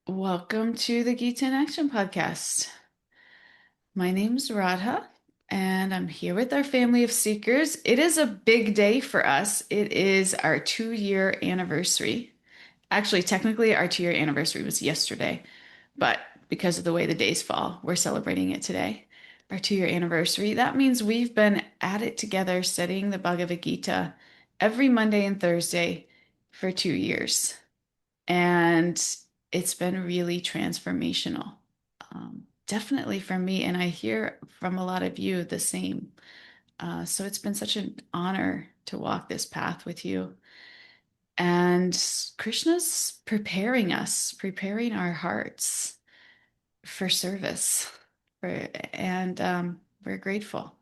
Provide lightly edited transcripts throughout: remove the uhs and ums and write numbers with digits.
Welcome to the Gita In Action podcast. My name's Radha, and I'm here with our family of seekers. It is a big day for us. It is our 2 year anniversary. Actually, technically, our 2 year anniversary was yesterday, but because of the way the days fall, we're celebrating it today. Our 2 year anniversary. That means we've been at it together studying the Bhagavad-gītā every Monday and Thursday for 2 years. And it's been really transformational. Definitely for me, and I hear from a lot of you the same. So it's been such an honor to walk this path with you. And Krishna's preparing us, preparing our hearts for service. And we're grateful.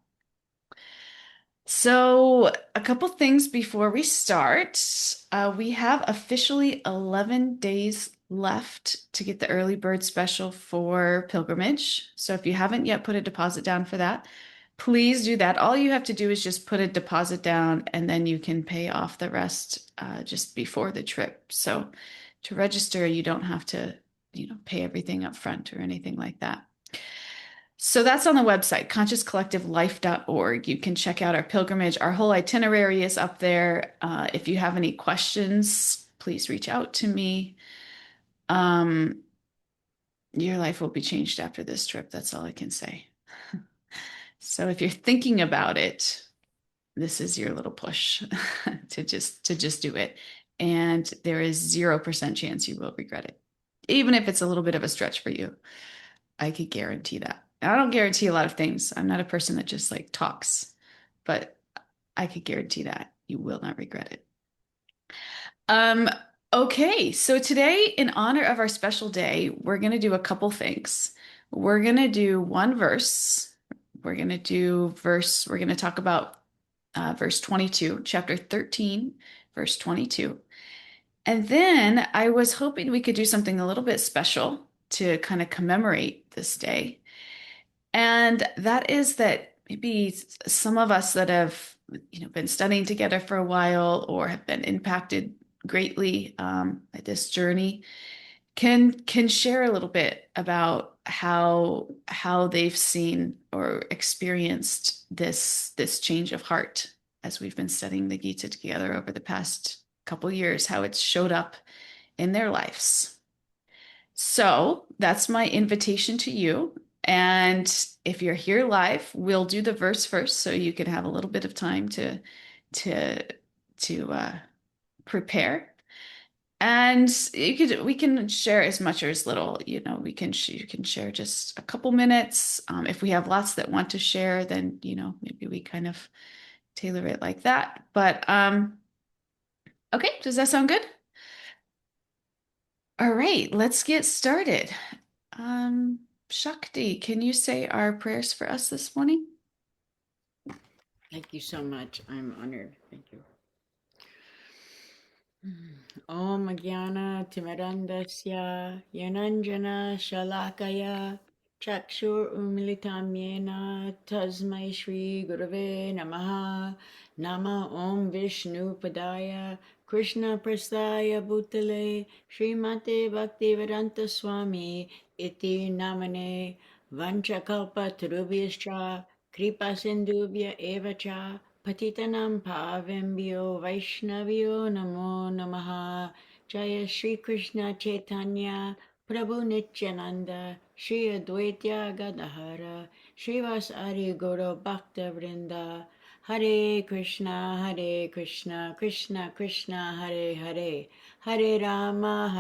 So, a couple things before we start. We have officially 11 days left to get the early bird special for pilgrimage. So, if you haven't yet put a deposit down for that, please do that. All you have to do is just put a deposit down and then you can pay off the rest just before the trip. So, to register, you don't have to, pay everything up front or anything like that. So that's on the website, consciouscollectivelife.org. You can check out our pilgrimage. Our whole itinerary is up there. If you have any questions, please reach out to me. Um, your life will be changed after this trip. That's all I can say. So if you're thinking about it, this is your little push to just do it. And there is 0% chance you will regret it. Even if it's a little bit of a stretch for you, I could guarantee that. I don't guarantee a lot of things. I'm not a person that just like talks, but I could guarantee that you will not regret it. Um, okay, so today, in honor of our special day, we're going to do a couple things. We're going to do one verse. We're going to talk about verse 22, chapter 13, verse 22. And then I was hoping we could do something a little bit special to kind of commemorate this day. And that is that maybe some of us that have, been studying together for a while or have been impacted greatly at this journey can share a little bit about how they've seen or experienced this change of heart as we've been studying the Gita together over the past couple years, how it's showed up in their lives. So that's my invitation to you. And if you're here live, we'll do the verse first, so you can have a little bit of time to to prepare. And we can share as much or as little. You can share just a couple minutes. If we have lots that want to share, then maybe we kind of tailor it like that. But okay, does that sound good? All right, let's get started. Shakti, can you say our prayers for us this morning? Thank you so much. I'm honored. Thank you. Om Jnana Timirandasya Yananjana Shalakaya Chakshur Umilitam Yena Tasmai Shri Gurave Namaha Nama Om Vishnu Padaya Krishna Prasthaya Bhutale Srimate Bhaktivedanta Swami Iti Namane Vanchakalpa Tarubhyascha Kripa Sindhubhya Evacha Patitanam Pavembhyo Vaishnavyo Namo Namaha Jaya Shri Krishna Chaitanya Prabhu Nityananda Shri Advaita Gadahara Srivas Ari Guru Bhakta Vrinda Hare Krishna Krishna Krishna Hare Hare Hare Rama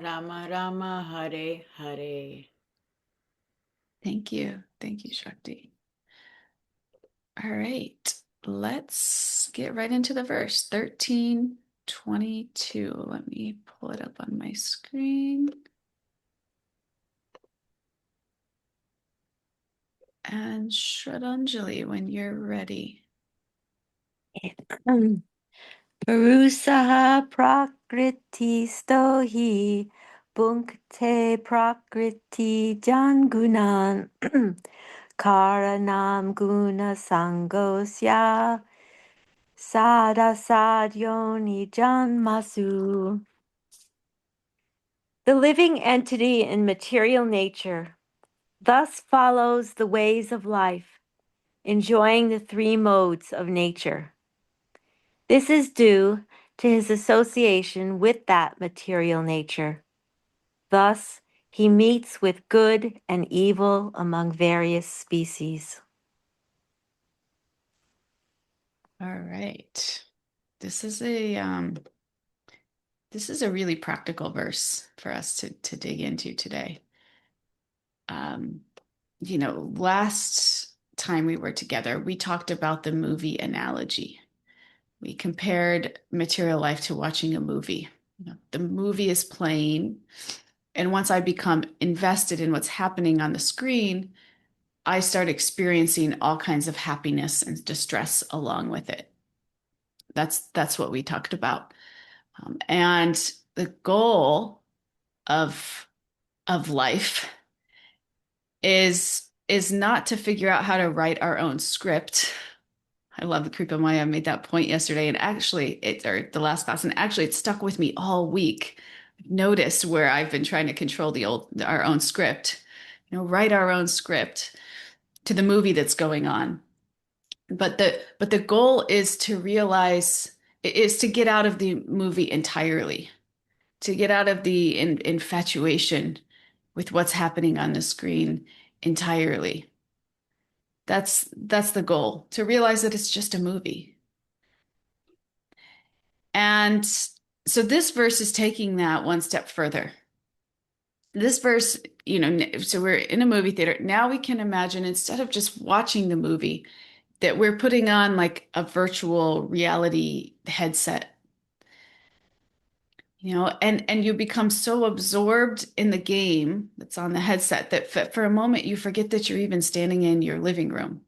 Rama Rama Hare Hare. Thank you. Thank you, Shakti. All right, let's get right into the verse 13:22. Let me pull it up on my screen. And Shraddhanjali, when you're ready. Purusaha prakritisto hi bhunkte prakriti jangunan karanam guna sangosya sada sadyoni janmasu. The living entity in material nature thus follows the ways of life, enjoying the three modes of nature. This is due to his association with that material nature. Thus, he meets with good and evil among various species. All right. This is a really practical verse for us to dig into today. Last time we were together, we talked about the movie analogy. We compared material life to watching a movie. The movie is playing, and once I become invested in what's happening on the screen, I start experiencing all kinds of happiness and distress along with it. That's what we talked about. And the goal of life is not to figure out how to write our own script. I love the Kripa Maya made that point yesterday, and actually, or the last class, and actually, it stuck with me all week. Notice where I've been trying to control our own script, write our own script to the movie that's going on. But the goal is to realize is to get out of the movie entirely, to get out of the infatuation with what's happening on the screen entirely. That's the goal, to realize that it's just a movie. And so this verse is taking that one step further. This verse, so we're in a movie theater. Now we can imagine, instead of just watching the movie, that we're putting on like a virtual reality headset, and you become so absorbed in the game that's on the headset that for a moment you forget that you're even standing in your living room.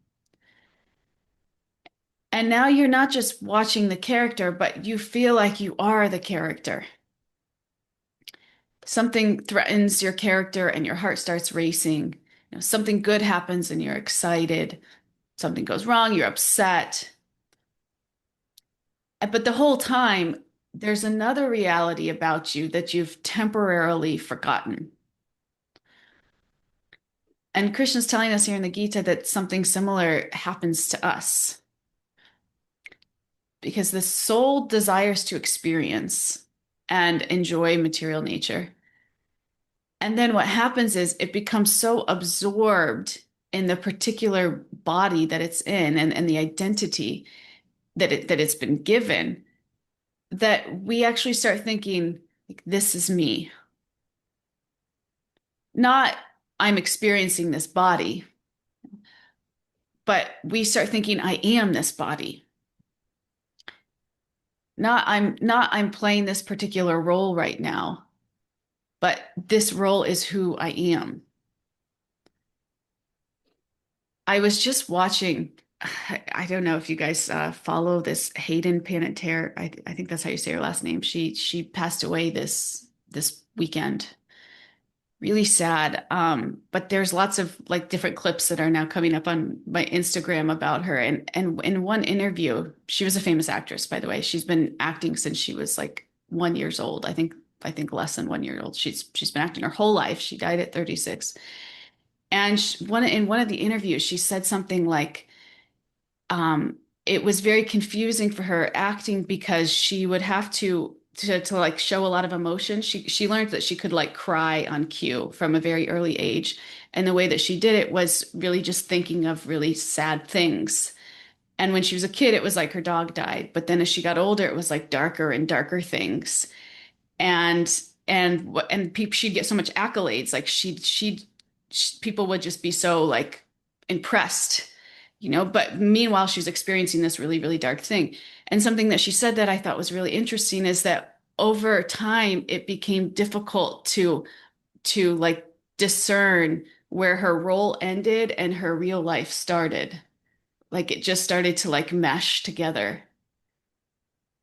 And now you're not just watching the character, but you feel like you are the character. Something threatens your character and your heart starts racing. Something good happens and you're excited. Something goes wrong, you're upset. But the whole time, there's another reality about you that you've temporarily forgotten. And Krishna's telling us here in the Gita that something similar happens to us. Because the soul desires to experience and enjoy material nature. And then what happens is it becomes so absorbed in the particular body that it's in, and the identity that it's been given, that we actually start thinking, like, this is me. Not I'm experiencing this body, but we start thinking I am this body. Not I'm playing this particular role right now, but this role is who I am. I was just watching, I don't know if you guys follow this Hayden Panettiere. I think that's how you say her last name. She passed away this weekend. Really sad. But there's lots of like different clips that are now coming up on my Instagram about her. And in one interview, she was a famous actress, by the way. She's been acting since she was like 1 year old. I think less than 1 year old. She's been acting her whole life. She died at 36. And in one of the interviews, she said something like, it was very confusing for her acting because she would have to like show a lot of emotion. She learned that she could like cry on cue from a very early age. And the way that she did it was really just thinking of really sad things. And when she was a kid, it was like her dog died. But then as she got older, it was like darker and darker things. And she'd get so much accolades. Like people would just be so like impressed, but meanwhile she's experiencing this really, really dark thing. And something that she said that I thought was really interesting is that over time it became difficult to like discern where her role ended and her real life started. Like it just started to like mesh together.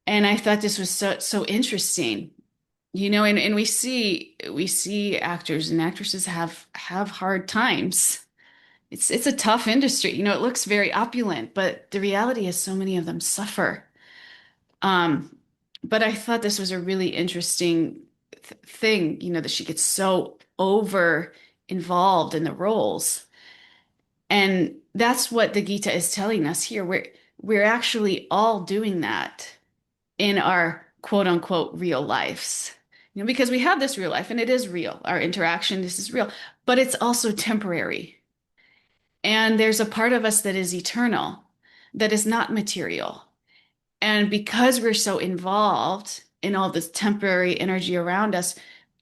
And I thought this was so interesting. And we see actors and actresses have hard times. It's a tough industry. It looks very opulent, but the reality is so many of them suffer. But I thought this was a really interesting thing, that she gets so over involved in the roles. And that's what the Gita is telling us here. We're actually all doing that in our quote unquote real lives. Because we have this real life and it is real. Our interaction, this is real, but it's also temporary. And there's a part of us that is eternal, that is not material. And because we're so involved in all this temporary energy around us,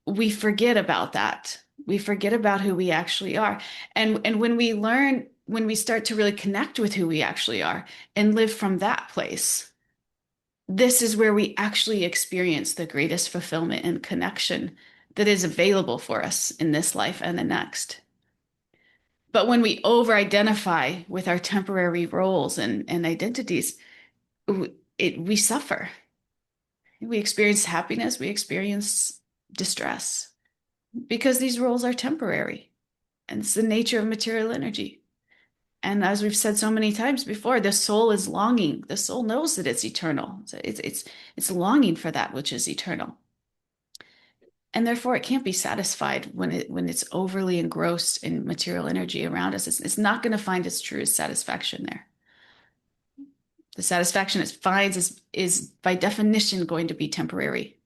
we forget about that. We forget about who we actually are. And when we start to really connect with who we actually are and live from that place, this is where we actually experience the greatest fulfillment and connection that is available for us in this life and the next. But when we over-identify with our temporary roles and identities, we suffer. We experience happiness, we experience distress because these roles are temporary. And it's the nature of material energy. And as we've said so many times before, the soul is longing. The soul knows that it's eternal. It's longing for that which is eternal. And therefore it can't be satisfied when it's overly engrossed in material energy around us. It's not going to find its truest satisfaction there. The satisfaction it finds is by definition going to be temporary.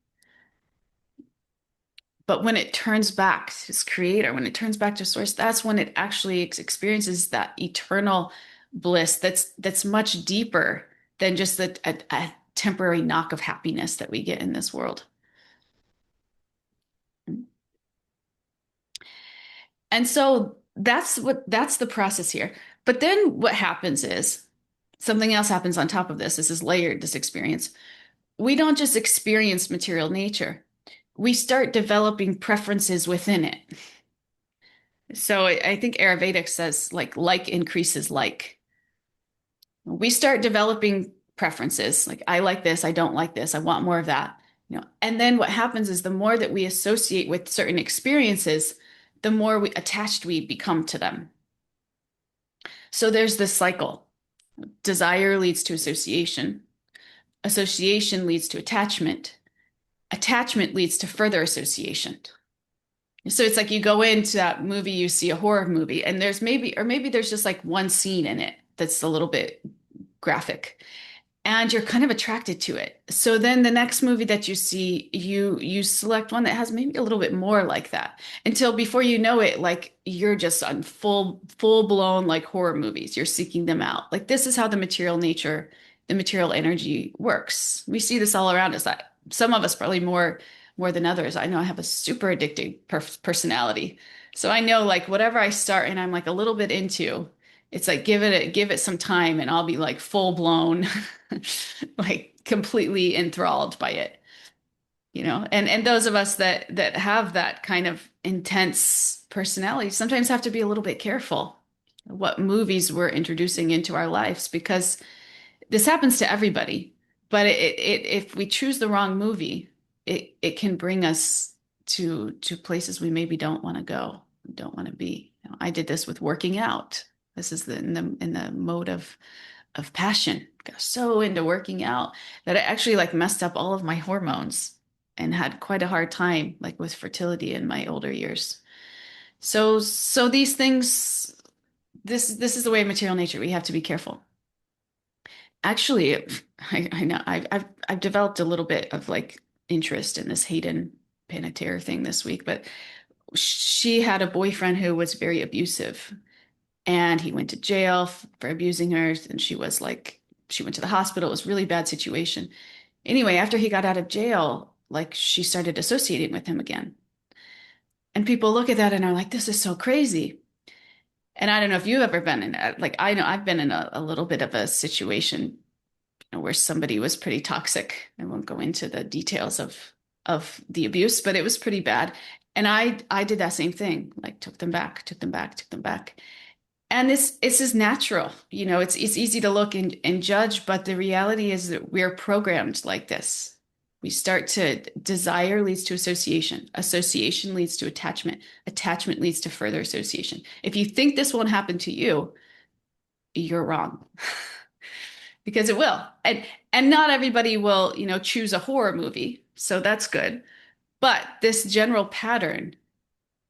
But when it turns back to its creator, when it turns back to source, that's when it actually experiences that eternal bliss that's much deeper than just a temporary knock of happiness that we get in this world. And so that's the process here. But then what happens is something else happens on top of this. This is layered, this experience. We don't just experience material nature. We start developing preferences within it. So I think Ayurvedic says like increases like. We start developing preferences, like I like this, I don't like this, I want more of that. And then what happens is the more that we associate with certain experiences, the more attached we become to them. So there's this cycle. Desire leads to association. Association leads to attachment. Attachment leads to further association. So it's like you go into that movie, you see a horror movie, and maybe there's just like one scene in it that's a little bit graphic, and you're kind of attracted to it. So then the next movie that you see, you select one that has maybe a little bit more like that, until before you know it, like you're just on full blown like horror movies. You're seeking them out. Like this is how the material energy works. We see this all around us. Some of us probably more than others. I know I have a super addictive personality. So I know like whatever I start and I'm like a little bit into, it's like give it some time and I'll be like full blown, like completely enthralled by it. And those of us that have that kind of intense personality sometimes have to be a little bit careful what movies we're introducing into our lives, because this happens to everybody. But if we choose the wrong movie, it can bring us to places we maybe don't want to go, don't want to be. I did this with working out. This is in the mode of passion. Got so into working out that I actually like messed up all of my hormones and had quite a hard time like with fertility in my older years. So these things, this is the way of material nature. We have to be careful. Actually, I know I've developed a little bit of like interest in this Hayden Panettiere thing this week, but she had a boyfriend who was very abusive, and he went to jail for abusing her, and she went to the hospital. It was a really bad situation. Anyway, after he got out of jail, like she started associating with him again. And people look at that and are like, this is so crazy. And I don't know if you've ever been in it. Like, I know I've been in a little bit of a situation, where somebody was pretty toxic. I won't go into the details of the abuse, but it was pretty bad. And I did that same thing, like took them back. And this is natural. It's easy to look and judge, but the reality is that we're programmed like this. We start to desire leads to association. Association leads to attachment. Attachment leads to further association. If you think this won't happen to you, you're wrong. Because it will. And not everybody will, choose a horror movie. So that's good. But this general pattern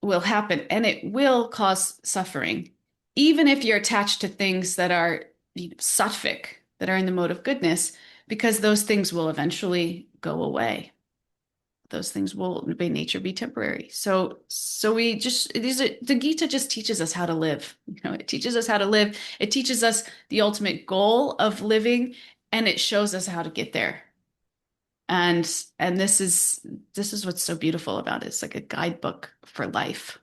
will happen and it will cause suffering, even if you're attached to things that are sattvic, that are in the mode of goodness, because those things will eventually go away. Those things will by nature be temporary. So we just the Gita just teaches us how to live. It teaches us how to live. It teaches us the ultimate goal of living, and it shows us how to get there. And this is what's so beautiful about it. It's like a guidebook for life.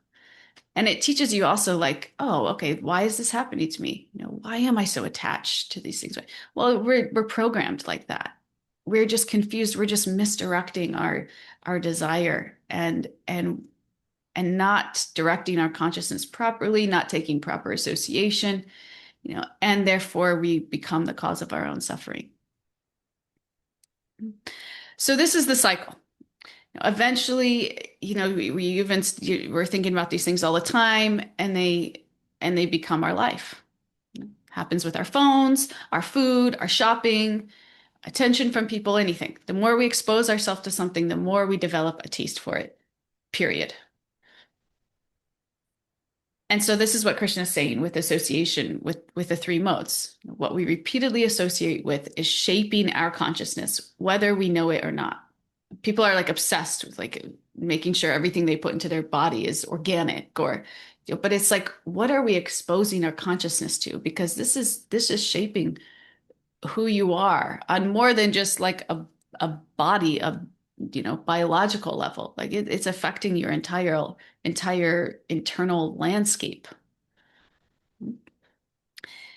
And it teaches you also like, oh, okay, why is this happening to me? Why am I so attached to these things? Well, we're programmed like that. We're just confused. We're just misdirecting our desire and not directing our consciousness properly, not taking proper association, and therefore we become the cause of our own suffering. So this is the cycle. Eventually, we're thinking about these things all the time, and they become our life. Happens with our phones, our food, our shopping, attention from people, anything. The more we expose ourselves to something, the more we develop a taste for it, period. And so this is what Krishna is saying with association with the three modes. What we repeatedly associate with is shaping our consciousness, whether we know it or not. People are like obsessed with like making sure everything they put into their body is organic but it's like, what are we exposing our consciousness to? Because this is shaping who you are on more than just like a body, biological level. Like it's affecting your entire internal landscape.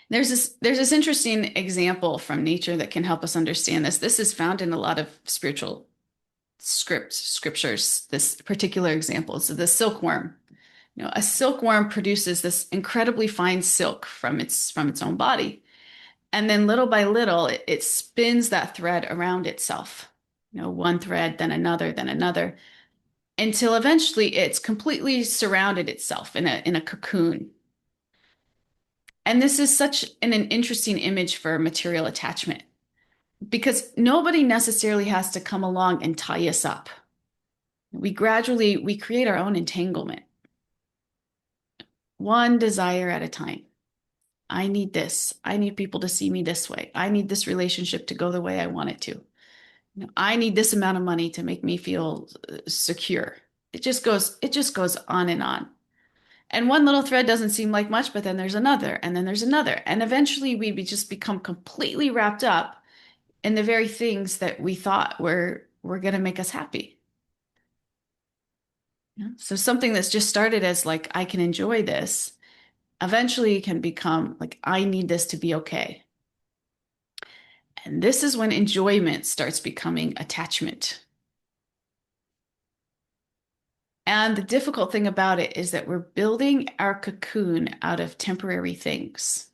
There's this interesting example from nature that can help us understand this. This is found in a lot of spiritual scriptures. This particular example is the silkworm. A silkworm produces this incredibly fine silk from its own body. And then little by little, it spins that thread around itself. One thread, then another, until eventually it's completely surrounded itself in a cocoon. And this is such an interesting image for material attachment, because nobody necessarily has to come along and tie us up. We create our own entanglement, one desire at a time. I need this. I need people to see me this way. I need this relationship to go the way I want it to. I need this amount of money to make me feel secure. It just goes on and on. And one little thread doesn't seem like much, but then there's another, and then there's another. And eventually we just become completely wrapped up in the very things that we thought were going to make us happy. So something that's just started as like, I can enjoy this, eventually can become like, I need this to be okay. And this is when enjoyment starts becoming attachment. And the difficult thing about it is that we're building our cocoon out of temporary things.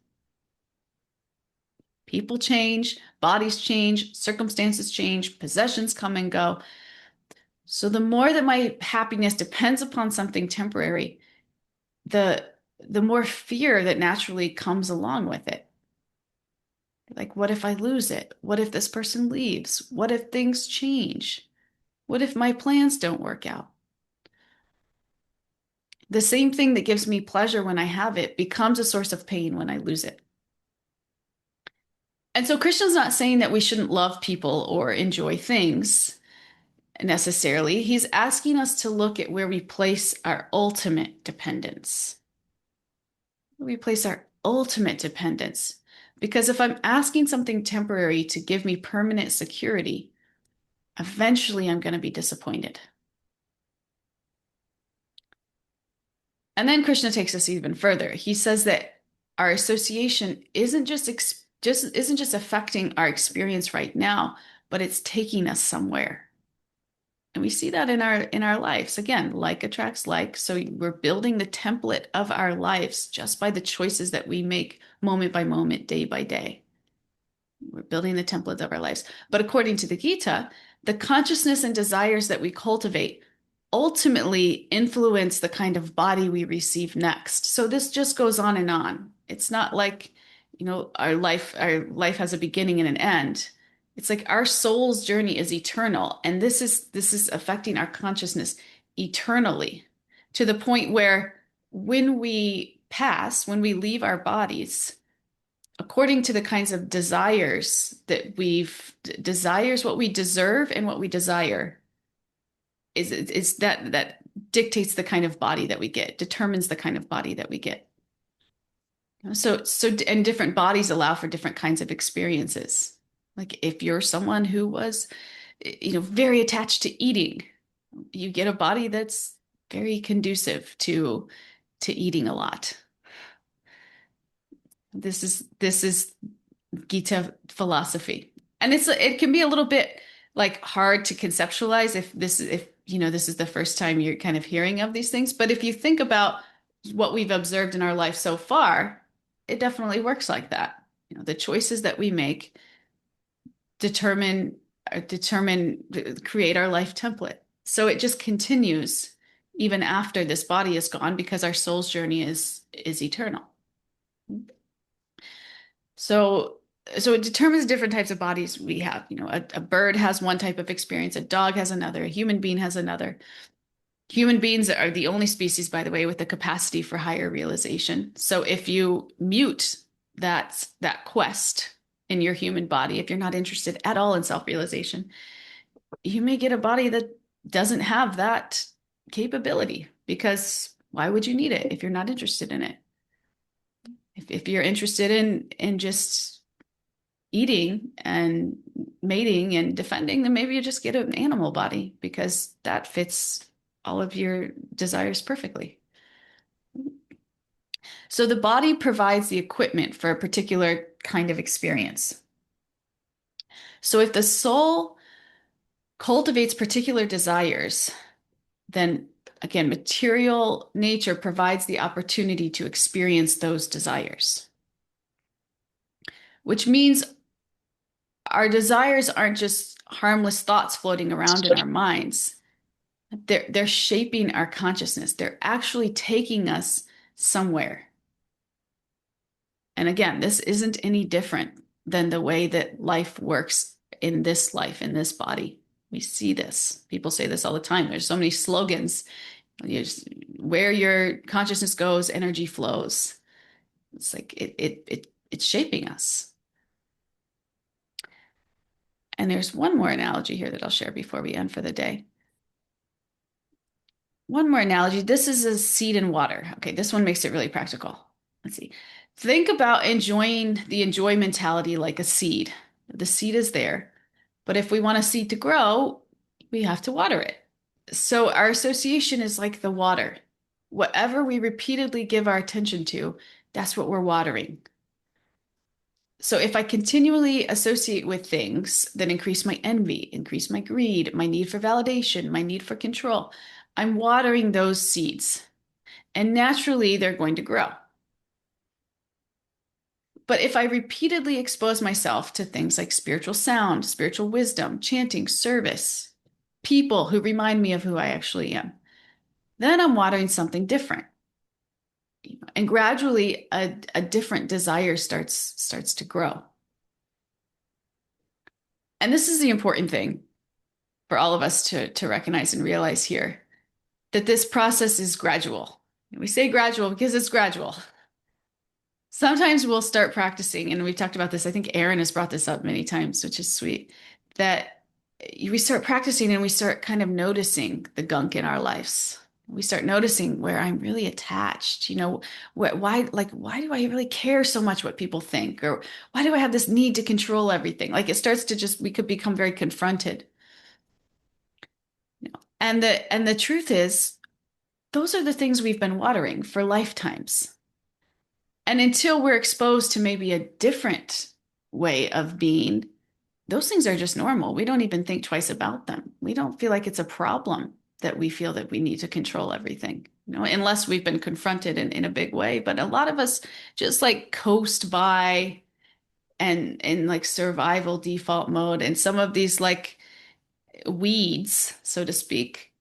People change, bodies change, circumstances change, possessions come and go. So the more that my happiness depends upon something temporary, the more fear that naturally comes along with it. Like, what if I lose it? What if this person leaves? What if things change? What if my plans don't work out? The same thing that gives me pleasure when I have it becomes a source of pain when I lose it. And so Krishna's not saying that we shouldn't love people or enjoy things necessarily. He's asking us to look at where we place our ultimate dependence. We place our ultimate dependence. Because if I'm asking something temporary to give me permanent security, eventually I'm going to be disappointed. And then Krishna takes us even further. He says that our association isn't just affecting our experience right now, but it's taking us somewhere. And we see that in our lives. Again, like attracts like. So we're building the template of our lives just by the choices that we make moment by moment, day by day. We're building the templates of our lives. But according to the Gita, the consciousness and desires that we cultivate ultimately influence the kind of body we receive next. So this just goes on and on. It's not like, our life has a beginning and an end. It's like our soul's journey is eternal, and this is affecting our consciousness eternally, to the point where when we pass, when we leave our bodies, according to the kinds of desires that desires, what we deserve and what we desire, is that dictates the kind of body that we get, determines the kind of body that we get. And different bodies allow for different kinds of experiences. Like if you're someone who was, very attached to eating, you get a body that's very conducive to eating a lot. This is Gita philosophy. And it can be a little bit like hard to conceptualize if this is the first time you're kind of hearing of these things. But if you think about what we've observed in our life so far, it definitely works like that. The choices that we make determine, create our life template. So it just continues even after this body is gone, because our soul's journey is eternal. So it determines different types of bodies we have. A bird has one type of experience, a dog has another, a human being has another. Human beings are the only species, by the way, with the capacity for higher realization. So if you mute that quest in your human body, if you're not interested at all in self-realization, you may get a body that doesn't have that capability, because why would you need it if you're not interested in it? If you're interested in just eating and mating and defending, then maybe you just get an animal body, because that fits all of your desires perfectly. So the body provides the equipment for a particular kind of experience. So if the soul cultivates particular desires, then again, material nature provides the opportunity to experience those desires, which means our desires aren't just harmless thoughts floating around in our minds. They're shaping our consciousness. They're actually taking us somewhere. And again, this isn't any different than the way that life works in this life, in this body. We see this. People say this all the time. There's so many slogans. Where your consciousness goes, energy flows. It's like it's shaping us. And there's one more analogy here that I'll share before we end for the day. One more analogy. This is a seed in water. Okay, this one makes it really practical. Let's see. Think about enjoying the enjoy mentality like a seed. The seed is there, but if we want a seed to grow, we have to water it. So our association is like the water. Whatever we repeatedly give our attention to, that's what we're watering. So if I continually associate with things that increase my envy, increase my greed, my need for validation, my need for control, I'm watering those seeds, and naturally they're going to grow. But if I repeatedly expose myself to things like spiritual sound, spiritual wisdom, chanting, service, people who remind me of who I actually am, then I'm watering something different. And gradually a different desire starts to grow. And this is the important thing for all of us to recognize and realize here, that this process is gradual. We say gradual because it's gradual. Sometimes we'll start practicing, and we've talked about this. I think Aaron has brought this up many times, which is sweet, that we start practicing and we start kind of noticing the gunk in our lives. We start noticing where I'm really attached, why do I really care so much what people think? Or why do I have this need to control everything? Like it starts to we could become very confronted. And the truth is, those are the things we've been watering for lifetimes. And until we're exposed to maybe a different way of being, those things are just normal. We don't even think twice about them. We don't feel like it's a problem that we feel that we need to control everything, unless we've been confronted in a big way. But a lot of us just like coast by and in like survival default mode. And some of these like weeds, so to speak,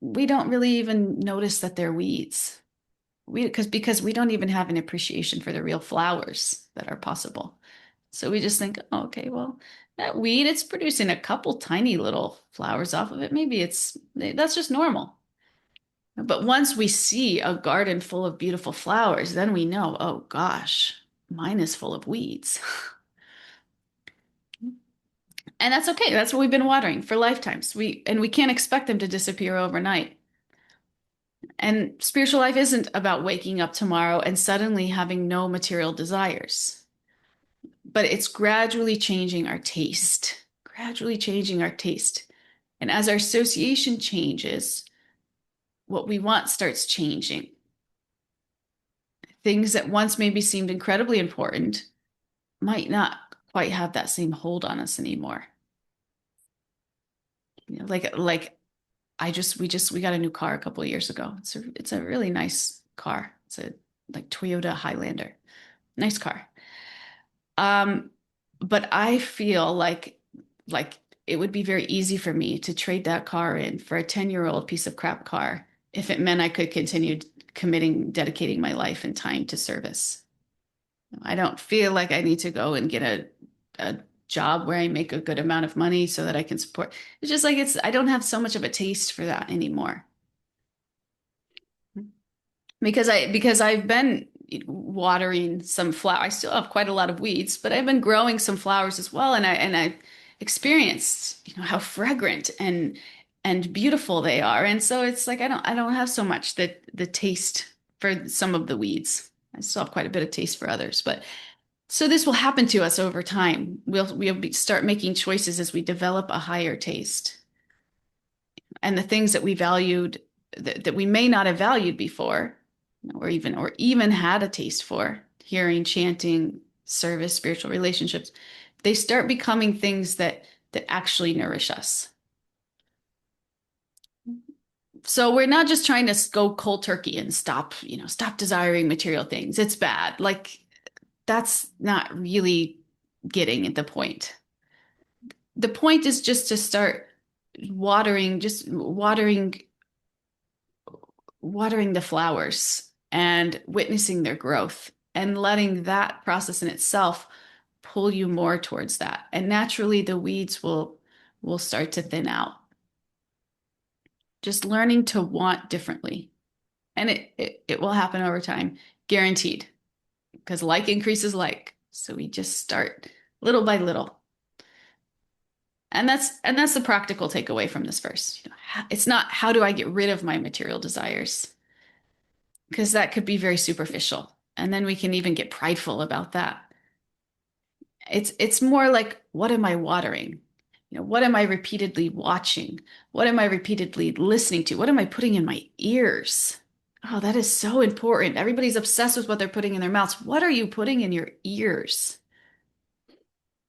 we don't really even notice that they're weeds. Because we don't even have an appreciation for the real flowers that are possible. So we just think, oh, okay, well, that weed, it's producing a couple tiny little flowers off of it. Maybe that's just normal. But once we see a garden full of beautiful flowers, then we know, oh gosh, mine is full of weeds. And that's okay. That's what we've been watering for lifetimes. We can't expect them to disappear overnight. And spiritual life isn't about waking up tomorrow and suddenly having no material desires, but it's gradually changing our taste, gradually changing our taste. And as our association changes, what we want starts changing. Things that once maybe seemed incredibly important might not quite have that same hold on us anymore. Like we got a new car a couple of years ago. It's a really nice car. It's a like Toyota Highlander. Nice car. But I feel like it would be very easy for me to trade that car in for a 10-year-old piece of crap car if it meant I could continue dedicating my life and time to service. I don't feel like I need to go and get a job where I make a good amount of money so that I can support. It's just like I don't have so much of a taste for that anymore. Because I've been watering some flower. I still have quite a lot of weeds, but I've been growing some flowers as well, and I experienced, how fragrant and beautiful they are. And so it's like I don't have so much the taste for some of the weeds. I still have quite a bit of taste for others, but so this will happen to us over time. Start making choices as we develop a higher taste. And the things that we valued that we may not have valued before, or even had a taste for, hearing, chanting, service, spiritual relationships, they start becoming things that actually nourish us. So we're not just trying to go cold turkey and stop desiring material things. It's bad. Like that's not really getting at the point. The point is just to start watering the flowers and witnessing their growth and letting that process in itself pull you more towards that. And naturally the weeds will start to thin out. Just learning to want differently. And it will happen over time, guaranteed. Because like increases like. So we just start little by little. And that's the practical takeaway from this verse. It's not how do I get rid of my material desires? Because that could be very superficial. And then we can even get prideful about that. It's more like, what am I watering? What am I repeatedly watching? What am I repeatedly listening to? What am I putting in my ears? Oh, that is so important. Everybody's obsessed with what they're putting in their mouths. What are you putting in your ears?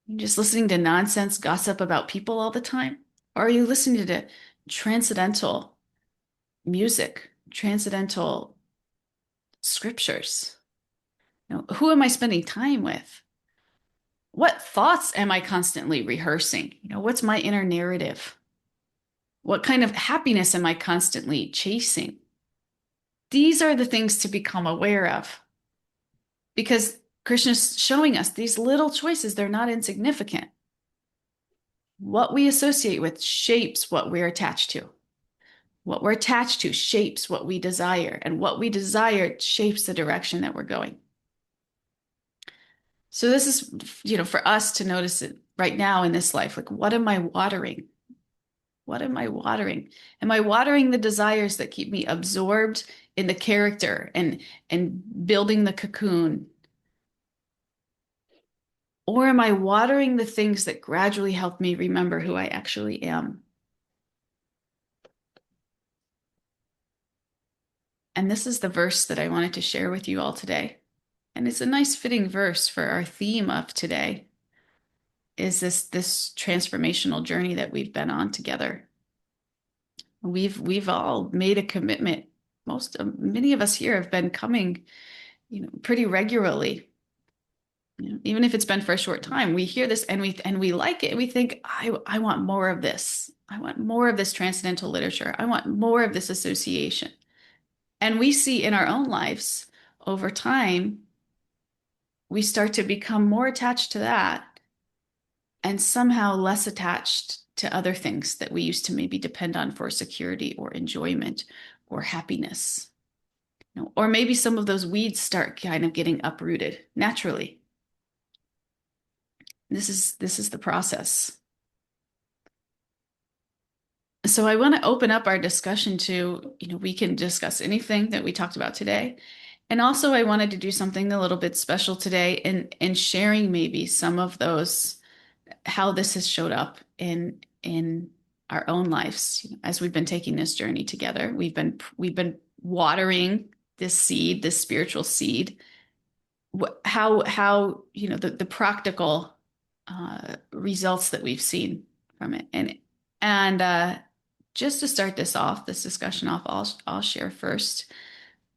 You just listening to nonsense gossip about people all the time? Or are you listening to transcendental music, transcendental scriptures? Who am I spending time with? What thoughts am I constantly rehearsing? What's my inner narrative? What kind of happiness am I constantly chasing? These are the things to become aware of. Because Krishna's showing us these little choices, they're not insignificant. What we associate with shapes what we're attached to. What we're attached to shapes what we desire, and what we desire shapes the direction that we're going. So this is, for us to notice it right now in this life, like, what am I watering? What am I watering? Am I watering the desires that keep me absorbed in the character and building the cocoon? Or am I watering the things that gradually help me remember who I actually am? And this is the verse that I wanted to share with you all today. And it's a nice fitting verse for our theme of today, is this transformational journey that we've been on together. We've all made a commitment. Many of us here have been coming, pretty regularly. Even if it's been for a short time, we hear this and we like it. We think, I want more of this. I want more of this transcendental literature. I want more of this association. And we see in our own lives over time we start to become more attached to that and somehow less attached to other things that we used to maybe depend on for security or enjoyment or happiness. Or maybe some of those weeds start kind of getting uprooted naturally. This is the process. So I want to open up our discussion to, we can discuss anything that we talked about today. And also I wanted to do something a little bit special today in sharing maybe some of those, how this has showed up in our own lives. As we've been taking this journey together, we've been watering this seed, this spiritual seed. How the practical results that we've seen from it, and just to start this discussion off, I'll share first,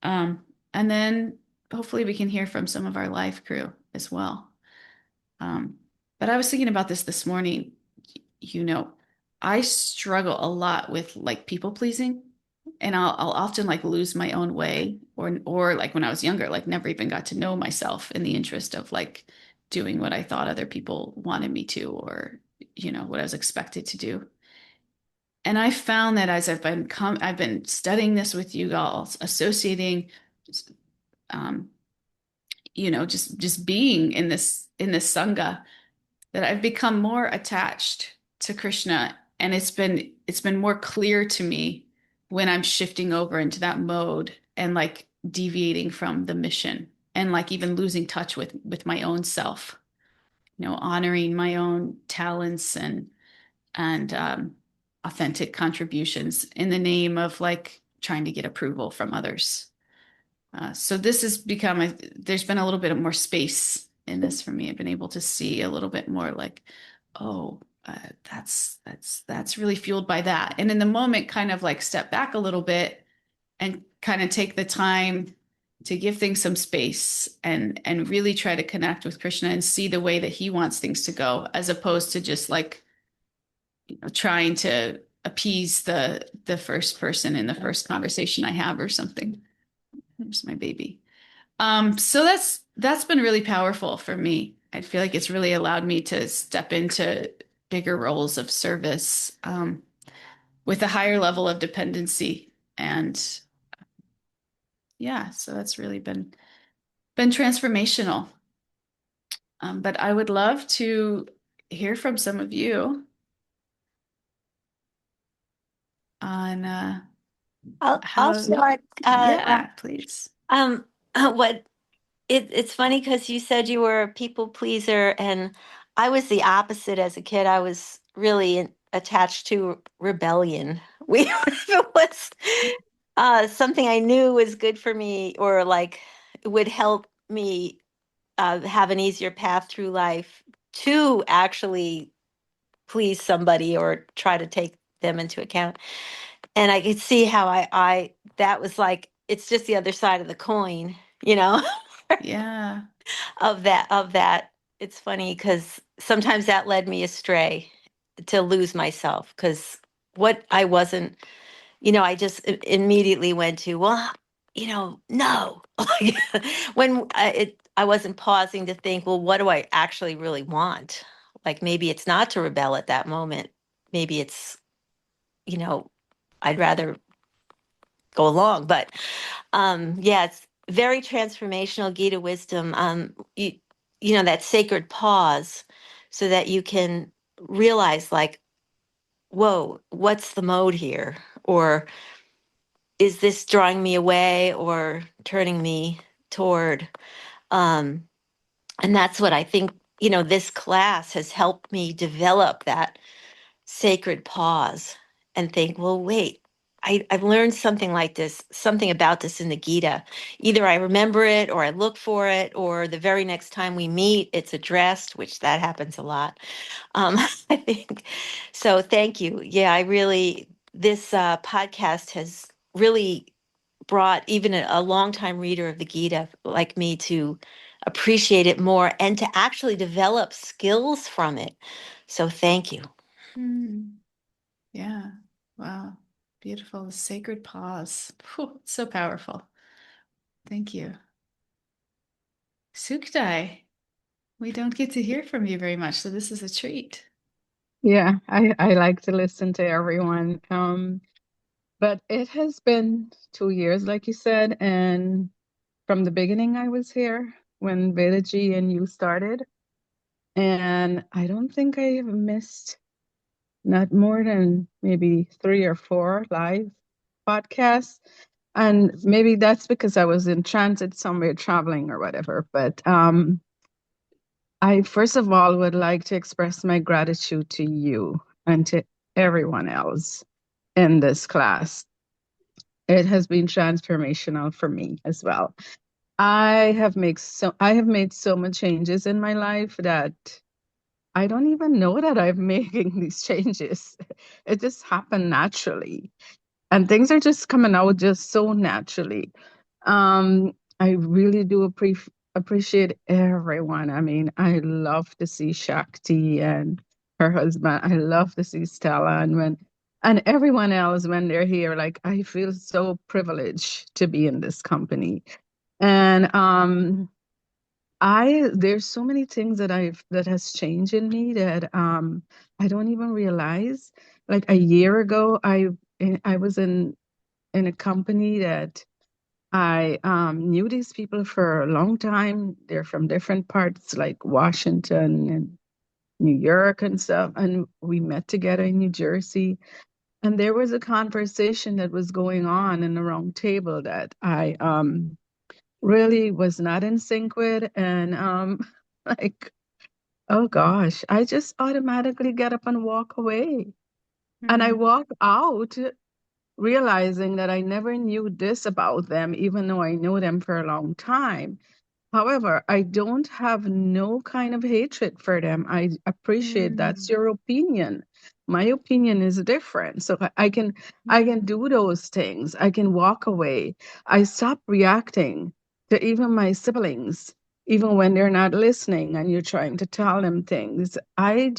and then hopefully we can hear from some of our live crew as well. But I was thinking about this morning. I struggle a lot with like people pleasing, and I'll often like lose my own way, or like when I was younger, like never even got to know myself in the interest of like doing what I thought other people wanted me to, or what I was expected to do. And I found that as I've been studying this with you all, associating, um, just being in this sangha, that I've become more attached to Krishna, and it's been more clear to me when I'm shifting over into that mode and like deviating from the mission and like even losing touch with my own self, honoring my own talents and authentic contributions in the name of like trying to get approval from others. So this has become there's been a little bit of more space in this for me. I've been able to see a little bit more like, oh, that's really fueled by that. And in the moment, kind of like step back a little bit and kind of take the time to give things some space and really try to connect with Krishna and see the way that he wants things to go, as opposed to just like trying to appease the first person in the first conversation I have or something. There's my baby. So that's been really powerful for me. I feel like it's really allowed me to step into bigger roles of service, with a higher level of dependency. And yeah, so that's really been transformational. But I would love to hear from some of you on I'll how, start. yeah, please. What it's funny because you said you were a people pleaser, and I was the opposite as a kid. I was really attached to rebellion. We if it was something I knew was good for me, or like would help me have an easier path through life to actually please somebody or try to take them into account. And I could see how I that was like it's just the other side of the coin, you know, Yeah. of that. It's funny because sometimes that led me astray to lose myself because what I wasn't, I just immediately went to, well, no. When I wasn't pausing to think, well, what do I actually really want? Like maybe it's not to rebel at that moment. Maybe it's, you know, I'd rather go along. But yeah, it's very transformational Gita wisdom. That sacred pause so that you can realize like, whoa, what's the mode here? Or is this drawing me away or turning me toward? Um, and that's what I think, this class has helped me develop that sacred pause and think, well, wait, I've learned something about this in the Gita. Either I remember it or I look for it, or the very next time we meet, it's addressed, which that happens a lot. I think. So thank you. Yeah, this podcast has really brought even a longtime reader of the Gita like me to appreciate it more and to actually develop skills from it. So thank you. Hmm. Yeah. Wow. Beautiful. The sacred pause. Whew, so powerful. Thank you. Sukdai. We don't get to hear from you very much, so this is a treat. Yeah, I like to listen to everyone. But it has been 2 years, like you said, and from the beginning I was here when Veda and you started, and I don't think I have missed not more than maybe 3 or 4 live podcasts. And maybe that's because I was in transit somewhere traveling or whatever. But I first of all would like to express my gratitude to you and to everyone else in this class. It has been transformational for me as well. I have made so much changes in my life that I don't even know that I'm making these changes. It just happened naturally. And things are just coming out just so naturally. I really do appreciate everyone. I mean, I love to see Shakti and her husband. I love to see Stella and everyone else when they're here. Like, I feel so privileged to be in this company. And I there's so many things that has changed in me that I don't even realize. Like a year ago, I was in a company that I knew these people for a long time. They're from different parts, like Washington and New York and stuff. And we met together in New Jersey. And there was a conversation that was going on in the round table that I really was not in sync with. And like, oh gosh, I just automatically get up and walk away. And I walk out realizing that I never knew this about them, even though I know them for a long time. However, I don't have no kind of hatred for them. I appreciate that's your opinion. My opinion is different. So I can do those things. I can walk away. I stop reacting to even my siblings, even when they're not listening and you're trying to tell them things. I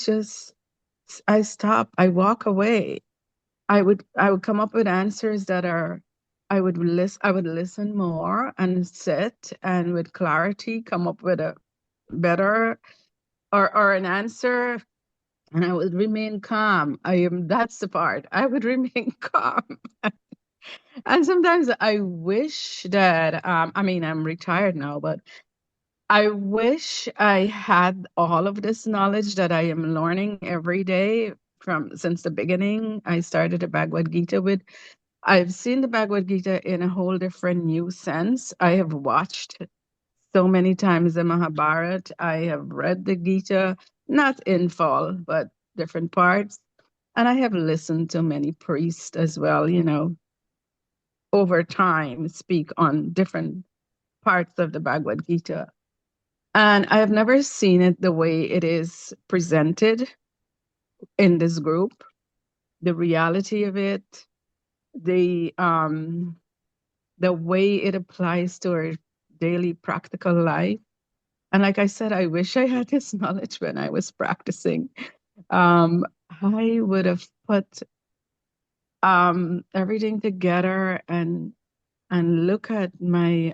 stop. I walk away. I would come up with answers that are I would listen more and sit and with clarity come up with a better or an answer, and I would remain calm. That's the part. I would remain calm. And sometimes I wish that I mean I'm retired now, but I wish I had all of this knowledge that I am learning every day from since the beginning. I started the Bhagavad-gītā with. I've seen the Bhagavad-gītā in a whole different new sense. I have watched so many times the Mahabharata. I have read the Gita, not in full, but different parts. And I have listened to many priests as well, over time speak on different parts of the Bhagavad-gītā. And I have never seen it the way it is presented in this group, the reality of it, the way it applies to our daily practical life. And like I said, I wish I had this knowledge when I was practicing. I would have put everything together and look at my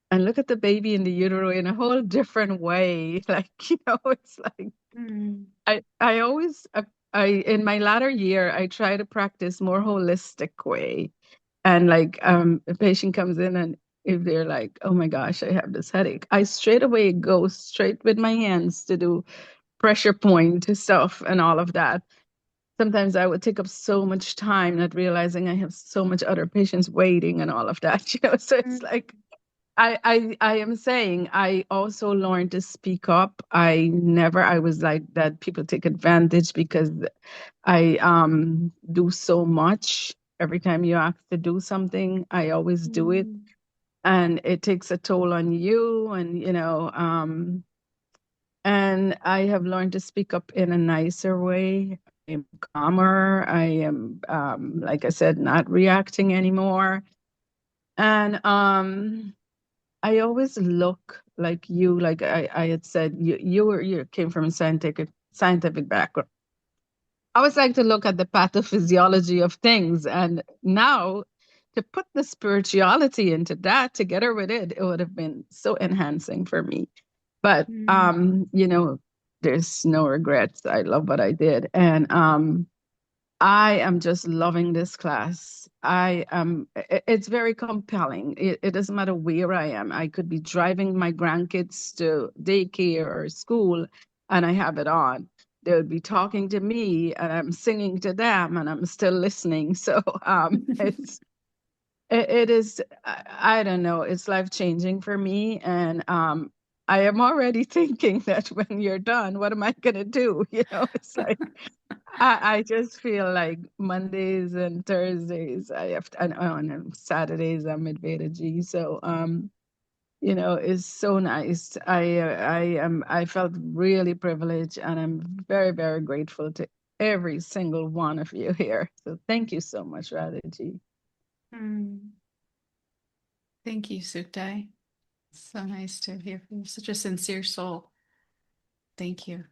and look at the baby in the utero in a whole different way. Like, it's like I always I in my latter year I try to practice more holistic way. And like a patient comes in and if they're like, oh my gosh, I have this headache, I straight away go straight with my hands to do pressure point stuff and all of that. Sometimes I would take up so much time, not realizing I have so much other patients waiting and all of that, So it's like I am saying I also learned to speak up. I was like that people take advantage because I do so much. Every time you ask to do something, I always do it. And it takes a toll on you and I have learned to speak up in a nicer way. I'm calmer. I am like I said, not reacting anymore. And I always look like you, like I had said, you came from a scientific background. I always like to look at the pathophysiology of things, and now to put the spirituality into that together with it, it would have been so enhancing for me. But Mm. there's no regrets. I love what I did. And I am just loving this class. It's very compelling. It doesn't matter where I am. I could be driving my grandkids to daycare or school and I have it on. They'll be talking to me and I'm singing to them and I'm still listening. So it is, I don't know, it's life changing for me. And I am already thinking that when you're done, what am I going to do? It's like, I just feel like Mondays and Thursdays I have to, and on Saturdays I'm with Veda G. So it's so nice. I felt really privileged and I'm very, very grateful to every single one of you here. So thank you so much, Radha G. Mm. Thank you, Suktai. So nice to hear from you. Such a sincere soul. Thank you.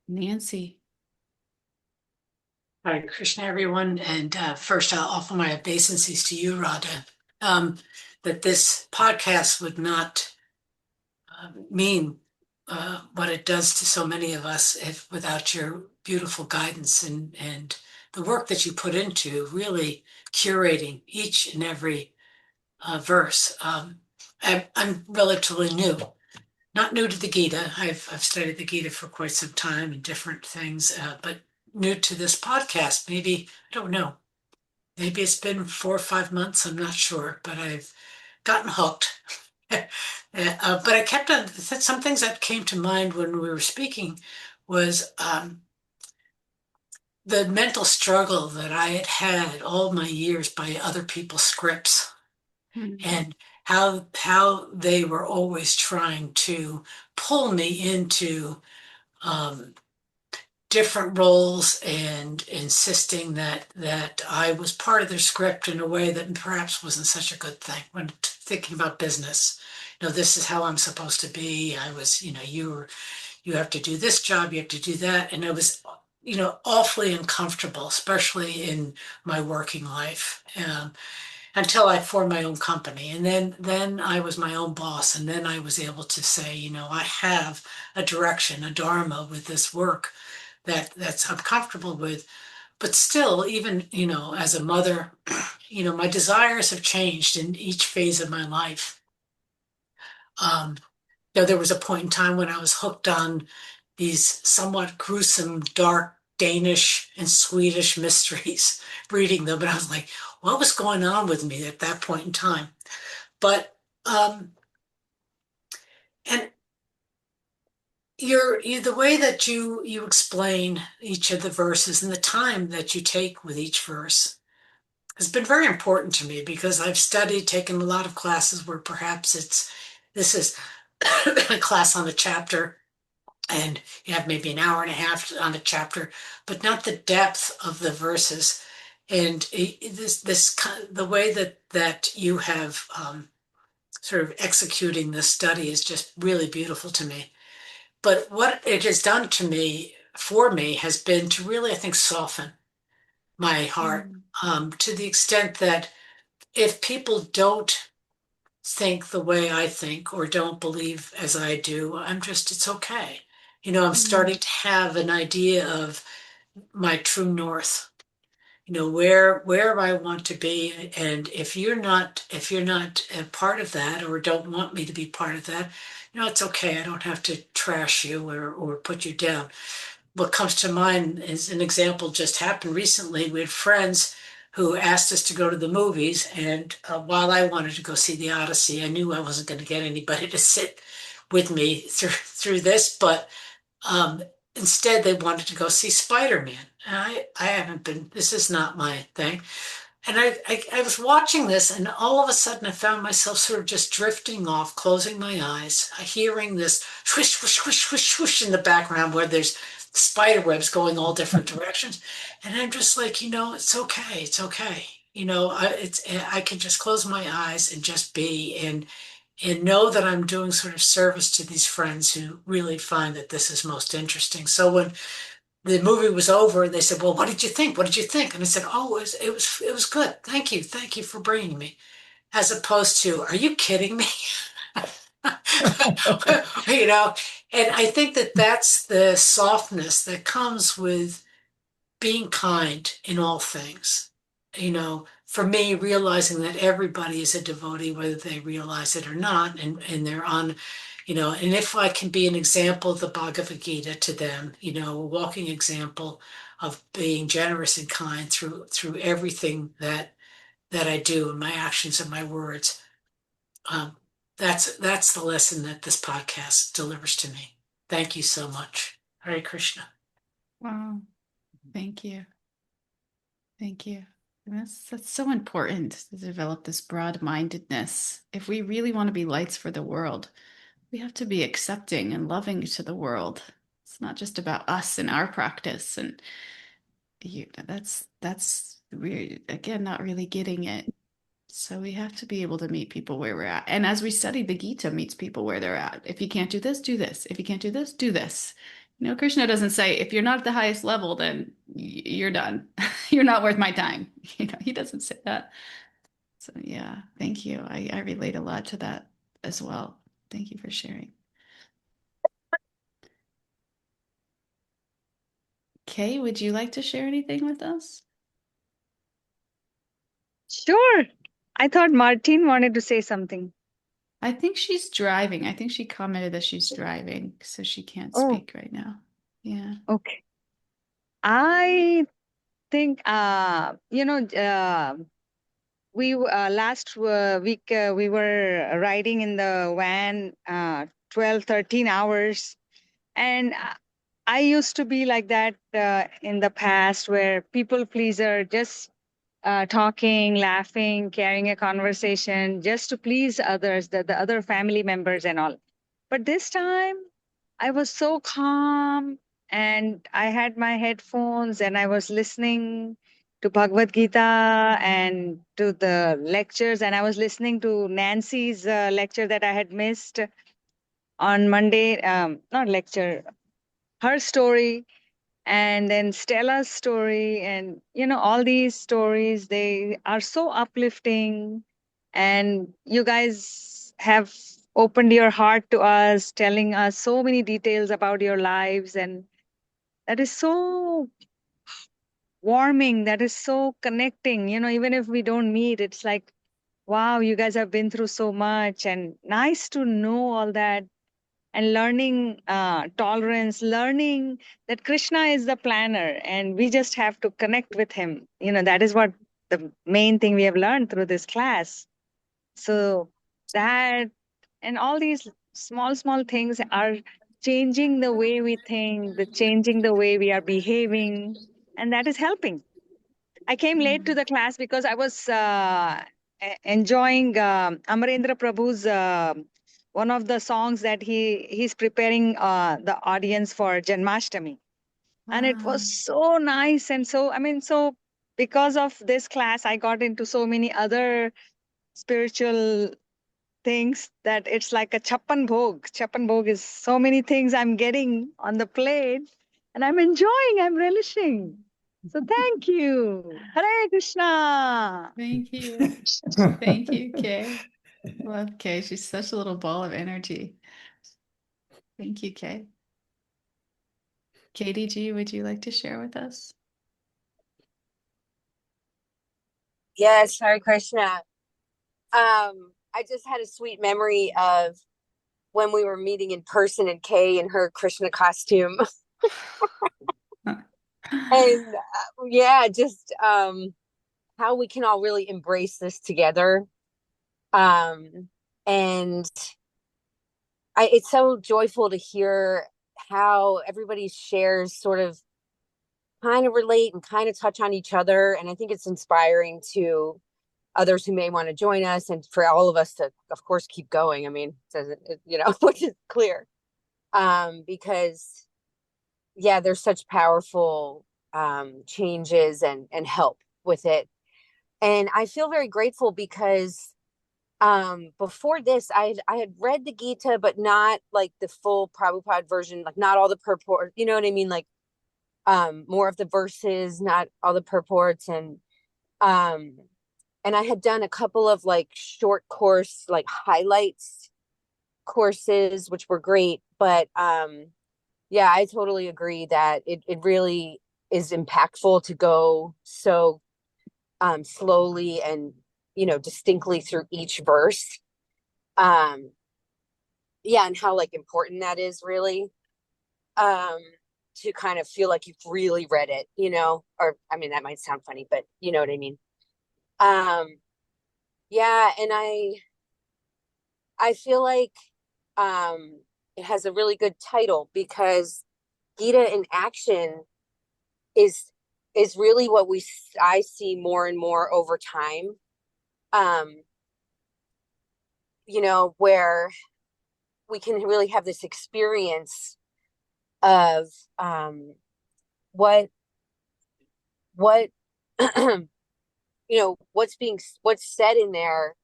Nancy. Hare Krishna, everyone. And first, I'll offer my obeisances to you, Radha, that this podcast would not mean what it does to so many of us without your beautiful guidance and the work that you put into really curating each and every verse. I'm relatively new, not new to the Gita. I've studied the Gita for quite some time and different things, but new to this podcast. Maybe, I don't know. Maybe it's been 4 or 5 months. I'm not sure, but I've gotten hooked. But I kept on some things that came to mind when we were speaking was the mental struggle that I had had all my years by other people's scripts Mm. and how they were always trying to pull me into um, different roles and insisting that I was part of their script in a way that perhaps wasn't such a good thing when thinking about business. This is how I'm supposed to be. I was, you have to do this job, you have to do that. And I was, awfully uncomfortable, especially in my working life, until I formed my own company. And then I was my own boss. And then I was able to say, I have a direction, a dharma with this work that's I'm comfortable with. But still, even, as a mother, my desires have changed in each phase of my life. Um, there was a point in time when I was hooked on these somewhat gruesome, dark Danish and Swedish mysteries, reading them, and I was like, what was going on with me at that point in time? But and the way that you explain each of the verses and the time that you take with each verse has been very important to me because I've taken a lot of classes where perhaps this is a class on a chapter and you have maybe an hour and a half on a chapter, but not the depth of the verses. And the way that you have sort of executing this study is just really beautiful to me. But what it has done for me, has been to really, I think, soften my heart Mm. to the extent that if people don't think the way I think or don't believe as I do, it's okay. I'm Mm. starting to have an idea of my true north, where I want to be. And if you're not a part of that or don't want me to be part of that, it's okay. I don't have to trash you or put you down. What comes to mind is an example just happened recently. We had friends who asked us to go to the movies, and while I wanted to go see the Odyssey, I knew I wasn't going to get anybody to sit with me through this, but um, instead they wanted to go see Spider-Man. And I haven't been. This is not my thing. And I was watching this, and all of a sudden I found myself sort of just drifting off, closing my eyes, hearing this swish, swish, swish, swish, swish in the background where there's spider webs going all different directions. And I'm just like, it's okay. It's okay. I can just close my eyes and just be and know that I'm doing sort of service to these friends who really find that this is most interesting. So when the movie was over, they said, "Well, what did you think? What did you think?" And I said, "Oh, it was good. Thank you for bringing me." As opposed to, "Are you kidding me?" You know, and I think that that's the softness that comes with being kind in all things. You know, for me, realizing that everybody is a devotee, whether they realize it or not, and they're on, you know, and if I can be an example of the Bhagavad-gītā to them, you know, a walking example of being generous and kind through everything that I do in my actions and my words. Um, that's the lesson that this podcast delivers to me. Thank you so much. Hare Krishna. Wow. Thank you. Thank you. And that's so important to develop this broad-mindedness. If we really want to be lights for the world, we have to be accepting and loving to the world. It's not just about us and our practice. And that's we're again not really getting it. So we have to be able to meet people where we're at. And as we study, the Gita meets people where they're at. If you can't do this, do this. If you can't do this, do this. You know, Krishna doesn't say, if you're not at the highest level, then you're done. You're not worth my time. You know, he doesn't say that. So yeah, thank you. I relate a lot to that as well. Thank you for sharing. Kay, would you like to share anything with us? Sure. I thought Martine wanted to say something. I think she's driving. I think she commented that she's driving, so she can't Oh, speak right now. Yeah. okay. I think, we last week we were riding in the van 12, 13 hours. And I used to be like that in the past, where people pleaser, just talking, laughing, carrying a conversation just to please others, the other family members and all. But this time I was so calm, and I had my headphones and I was listening to Bhagavad-gītā and to the lectures, and I was listening to Nancy's lecture that I had missed on Monday, not lecture, her story, and then Stella's story, and all these stories, they are so uplifting. And you guys have opened your heart to us, telling us so many details about your lives, and that is so warming, that is so connecting. Even if we don't meet, it's like, wow, you guys have been through so much, and nice to know all that. And learning tolerance, learning that Krishna is the planner and we just have to connect with him. That is what the main thing we have learned through this class. So that and all these small, small things are changing the way we think, changing the way we are behaving, and that is helping. I came late to the class because I was enjoying Amarendra Prabhu's one of the songs that he's preparing the audience for Janmashtami. And it was so nice. And so because of this class, I got into so many other spiritual things that it's like a Chappan Bhog. Chappan Bhog is so many things I'm getting on the plate, and I'm enjoying, I'm relishing. So thank you. Hare Krishna. Thank you. Thank you, Kay. Love Kay. She's such a little ball of energy. Thank you, Kay. Katie G, would you like to share with us? Yes, Hare Krishna. I just had a sweet memory of when we were meeting in person and Kay in her Krishna costume. And yeah, just how we can all really embrace this together. And it's so joyful to hear how everybody shares sort of kind of relate and kind of touch on each other. And I think it's inspiring to others who may want to join us, and for all of us to, of course, keep going. I mean, which is clear. Because yeah, there's such powerful changes and help with it. And I feel very grateful because before this, I had read the Gita, but not like the full Prabhupada version, like not all the purport, you know what I mean? Like more of the verses, not all the purports. And I had done a couple of like short course like highlights courses, which were great. But yeah, I totally agree that it really is impactful to go so slowly and, distinctly through each verse. Yeah, and how like important that is really, to kind of feel like you've really read it, or I mean, that might sound funny, but you know what I mean. Yeah, and I feel like it has a really good title because Gita in Action is is really what I see more and more over time. Um, where we can really have this experience of what what what's said in there.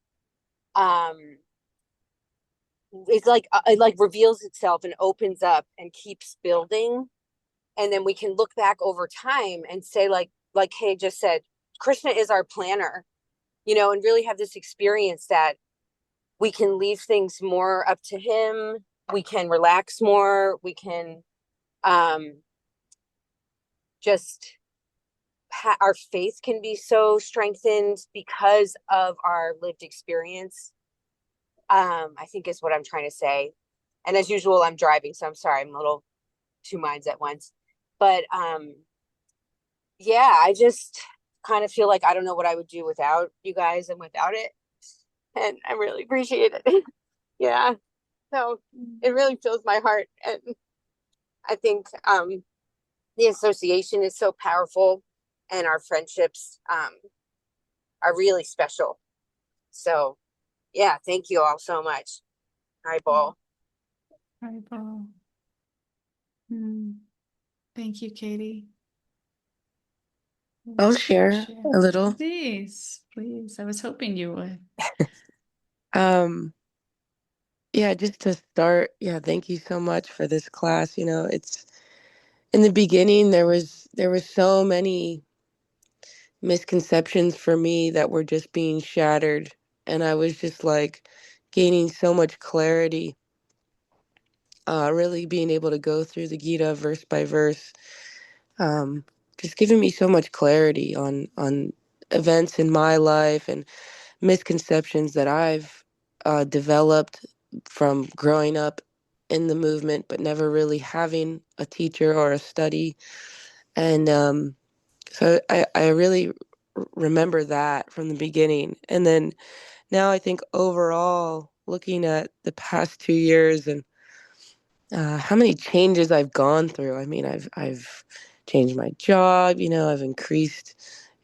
It's like it like reveals itself and opens up and keeps building, and then we can look back over time and say like Kay just said, Krishna is our planner, and really have this experience that we can leave things more up to him. We can relax more. We can just our faith can be so strengthened because of our lived experience. I think is what I'm trying to say. And as usual, I'm driving, so I'm sorry, I'm a little two minds at once. But yeah, I just kind of feel like I don't know what I would do without you guys and without it. And I really appreciate it. Yeah. So it really fills my heart. And I think the association is so powerful and our friendships are really special. So yeah, thank you all so much. Hi, Ball. Hi, Paul. Thank you, Katie. I'll share a little. Please, please. I was hoping you would. Yeah, just to start, yeah, thank you so much for this class. It's in the beginning there was so many misconceptions for me that were just being shattered, and I was just like gaining so much clarity, really being able to go through the Gita verse by verse, just giving me so much clarity on events in my life and misconceptions that I've developed from growing up in the movement, but never really having a teacher or a study. And so I really remember that from the beginning. And then now I think overall, looking at the past 2 years and how many changes I've gone through. I mean, I've changed my job, I've increased,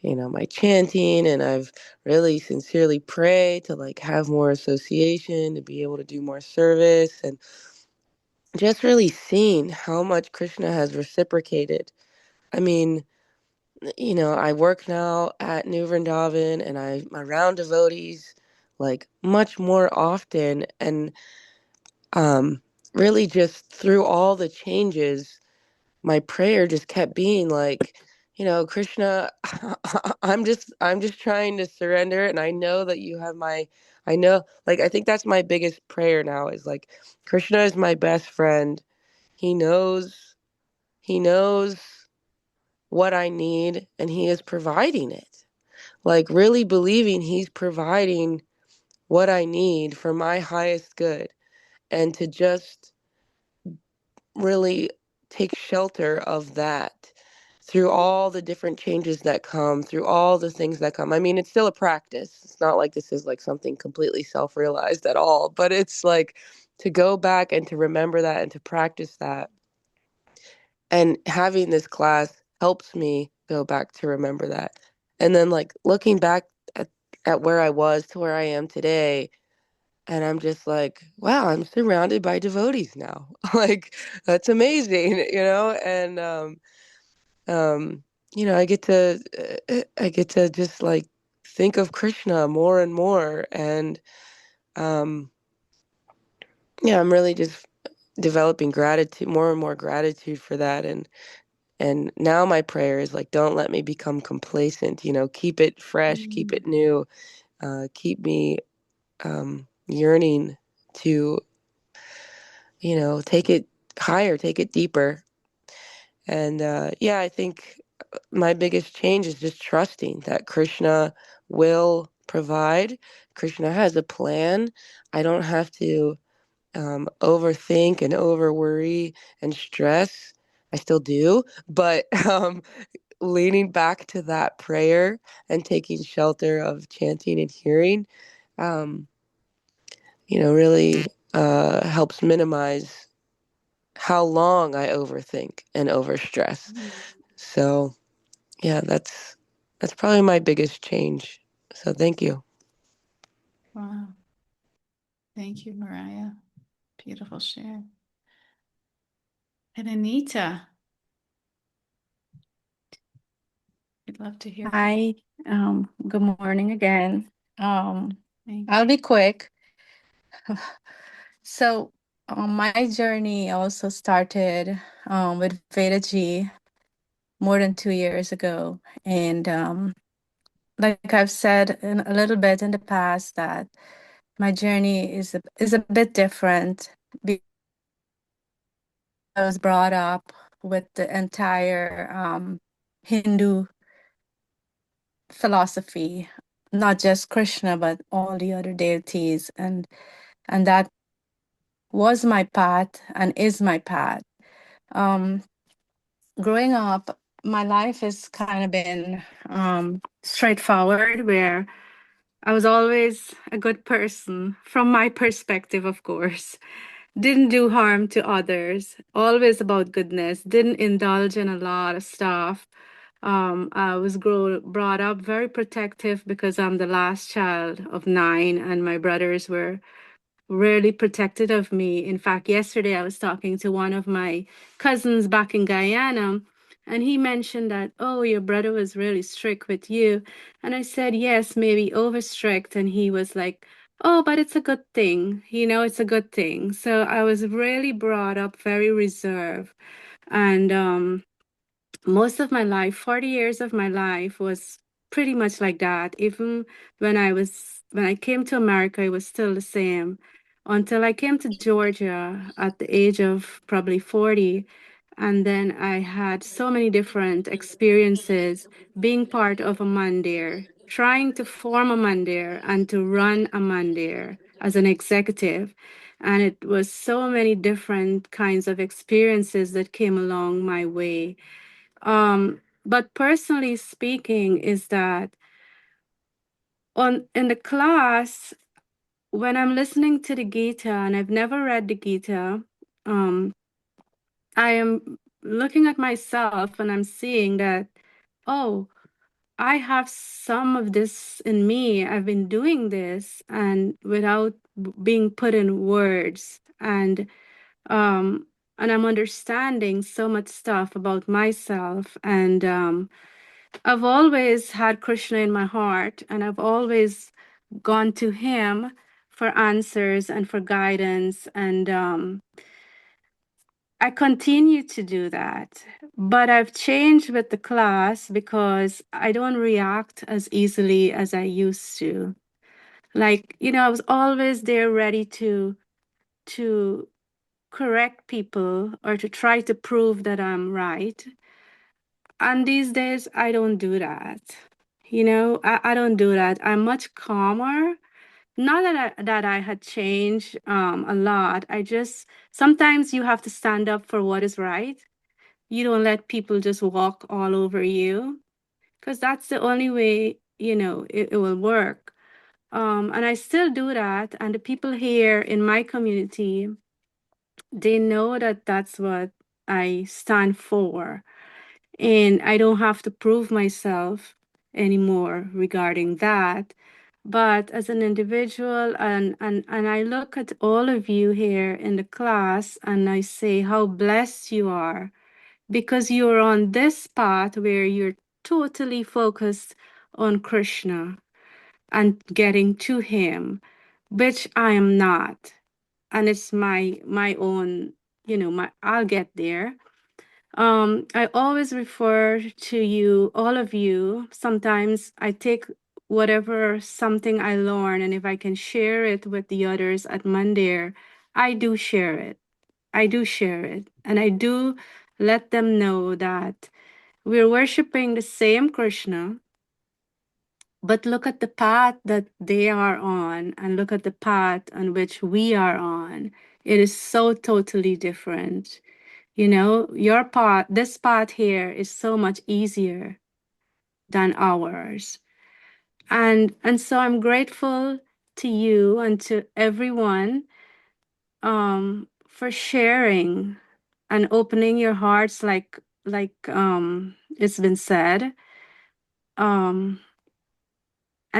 my chanting, and I've really sincerely prayed to like have more association, to be able to do more service, and just really seeing how much Krishna has reciprocated. I mean, I work now at New Vrindavan, and I'm around devotees like much more often, and really just through all the changes, my prayer just kept being like, Krishna, I'm just trying to surrender, and I know that you have I know, like, I think that's my biggest prayer now is like, Krishna is my best friend. He knows what I need, and he is providing it. Like, really believing he's providing what I need for my highest good, and to just really take shelter of that through all the different changes that come, through all the things that come. I mean, it's still a practice. It's not like this is like something completely self-realized at all, but it's like to go back and to remember that and to practice that. And having this class helps me go back to remember that. And then like looking back at where I was to where I am today, and I'm just like, wow, I'm surrounded by devotees now. Like, that's amazing, And I get to just like think of Krishna more and more, and um, yeah, I'm really just developing gratitude, more and more gratitude for that, and now my prayer is like, don't let me become complacent. Keep it fresh, keep it new, keep me yearning to take it higher, take it deeper. And yeah, I think my biggest change is just trusting that Krishna will provide. Krishna has a plan. I don't have to overthink and over worry and stress. I still do, but leaning back to that prayer and taking shelter of chanting and hearing, um, really helps minimize how long I overthink and overstress. So yeah, that's probably my biggest change. So thank you. Wow. Thank you, Mariah. Beautiful share. And Anita, we'd love to hear. Hi, good morning again. Thank I'll be quick. So, my journey also started with Veda G more than 2 years ago. And like I've said a little bit in the past, that my journey is a bit different because I was brought up with the entire Hindu philosophy, not just Krishna, but all the other deities. And that was my path and is my path. Um, Growing up, my life has kind of been straightforward, where I was always a good person, from my perspective, of course. Didn't do harm to others, always about goodness, didn't indulge in a lot of stuff. I was brought up very protective because I'm the last child of 9, and my brothers were really protected of me. In fact, yesterday I was talking to one of my cousins back in Guyana, and he mentioned that, oh, your brother was really strict with you. And I said, yes, maybe over strict. And he was like, oh, but it's a good thing. It's a good thing. So I was really brought up very reserved. And most of my life, 40 years of my life, was pretty much like that. Even when I came to America, it was still the same until I came to Georgia at the age of probably 40. And then I had so many different experiences being part of a mandir, trying to form a mandir and to run a mandir as an executive. And it was so many different kinds of experiences that came along my way. But personally speaking, is that in the class, when I'm listening to the Gita, and I've never read the Gita, I am looking at myself and I'm seeing that, oh, I have some of this in me. I've been doing this and without being put in words. And I'm understanding so much stuff about myself. And I've always had Krishna in my heart, and I've always gone to him for answers and for guidance. And I continue to do that. But I've changed with the class because I don't react as easily as I used to. Like, I was always there ready to correct people or to try to prove that I'm right. And these days, I don't do that. I don't do that. I'm much calmer. Not that I had changed a lot. I just, sometimes you have to stand up for what is right. You don't let people just walk all over you, because that's the only way, it will work. And I still do that. And the people here in my community, they know that that's what I stand for. And I don't have to prove myself anymore regarding that. But as an individual, and I look at all of you here in the class and I say how blessed you are, because you're on this path where you're totally focused on Krishna and getting to him, which I am not. And it's my own, I'll get there. I always refer to you, all of you. Sometimes I take whatever something I learn, and if I can share it with the others at Mandir, I do share it. I do share it. And I do let them know that we're worshiping the same Krishna, but look at the path that they are on and look at the path on which we are on. It is so totally different. You know, your path, this path here is so much easier than ours. And so I'm grateful to you and to everyone for sharing and opening your hearts like it's been said. And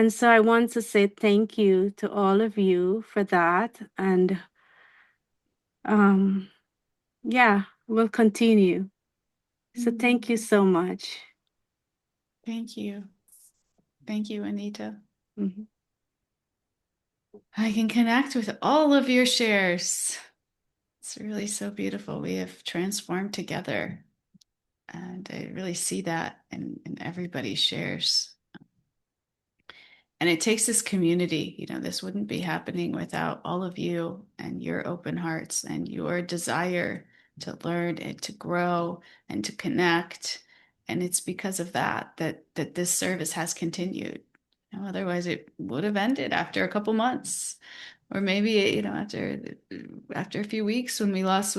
so I want to say thank you to all of you for that. And yeah, we'll continue. So thank you so much. Thank you. Thank you, Anita. Mhm. I can connect with all of your shares. It's really so beautiful. We have transformed together. And I really see that in everybody's shares. And it takes this community. You know, this wouldn't be happening without all of you and your open hearts and your desire to learn and to grow and to connect. And it's because of that this service has continued. You know, otherwise it would have ended after a couple months, or maybe, you know, after a few weeks when we lost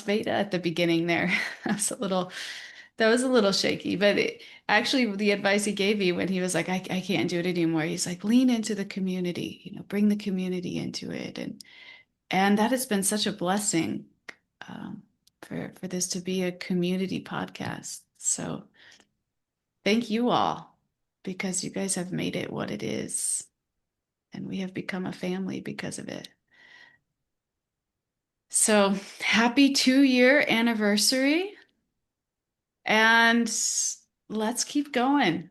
Veda at the beginning there. That was a little shaky, but actually the advice he gave me when he was like, I can't do it anymore. He's like, lean into the community, you know, bring the community into it. And that has been such a blessing, for this to be a community podcast. So thank you all, because you guys have made it what it is. And we have become a family because of it. So happy 2-year anniversary. And let's keep going.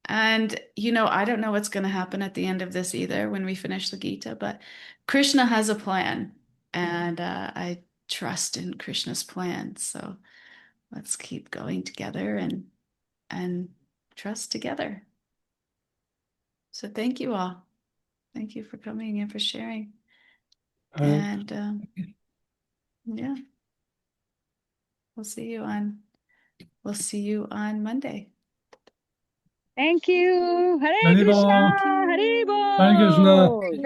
And, you know, I don't know what's going to happen at the end of this either when we finish the Gita, but Krishna has a plan. And I trust in Krishna's plan. So let's keep going together and trust together. So thank you all. Thank you for coming and for sharing. And yeah, we'll see you on Monday. Thank you. Hare Hare Krishna. Bol. Thank you. Hare Hare Krishna. Bol.